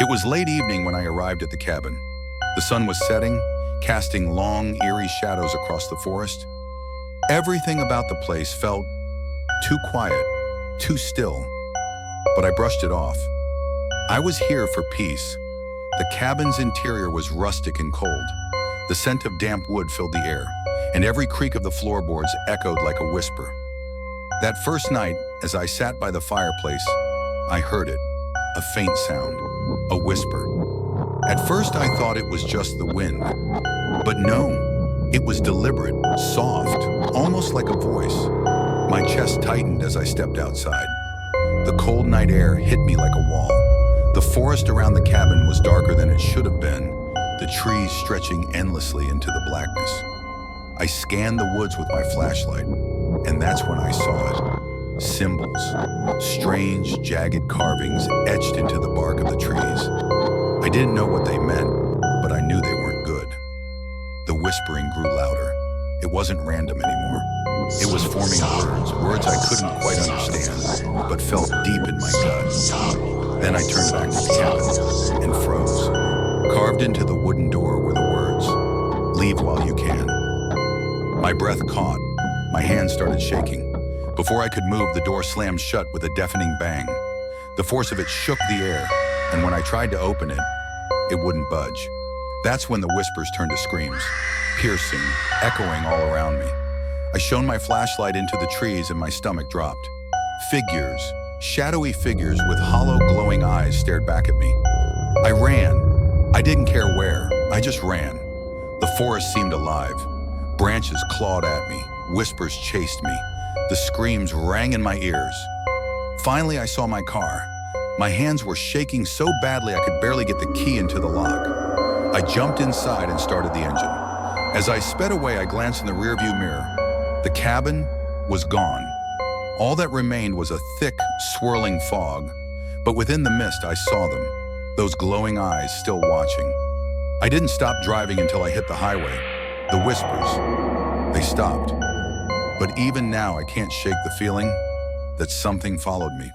was late evening when I arrived at the cabin. The sun was setting, casting long, eerie shadows across the forest. Everything about the place felt too quiet, too still, but I brushed it off. I was here for peace. The cabin's interior was rustic and cold. The scent of damp wood filled the air, and every creak of the floorboards echoed like a whisper. That first night, as I sat by the fireplace, I heard it, a faint sound, a whisper. At first I thought it was just the wind, but no, it was deliberate, soft, almost like a voice. My chest tightened as I stepped outside. The cold night air hit me like a wall. The forest around the cabin was darker than it should have been, the trees stretching endlessly into the blackness. I scanned the woods with my flashlight, and that's when I saw it. Symbols, strange, jagged carvings etched into the bark of the trees. I didn't know what they meant, but I knew they weren't good. The whispering grew louder. It wasn't random anymore. It was forming words I couldn't quite understand, but felt deep in my gut. Then I turned back to the cabin and froze. Carved into the wooden door were the words, "Leave while you can." My breath caught. My hands started shaking. Before I could move, the door slammed shut with a deafening bang. The force of it shook the air, and when I tried to open it, it wouldn't budge. That's when the whispers turned to screams, piercing, echoing all around me. I shone my flashlight into the trees and my stomach dropped. Figures, shadowy figures with hollow, glowing eyes stared back at me. I ran. I didn't care where, I just ran. The forest seemed alive. Branches clawed at me, whispers chased me. The screams rang in my ears. Finally, I saw my car. My hands were shaking so badly I could barely get the key into the lock. I jumped inside and started the engine. As I sped away, I glanced in the rearview mirror. The cabin was gone. All that remained was a thick, swirling fog, but within the mist I saw them, those glowing eyes still watching. I didn't stop driving until I hit the highway. The whispers, they stopped. But even now I can't shake the feeling that something followed me.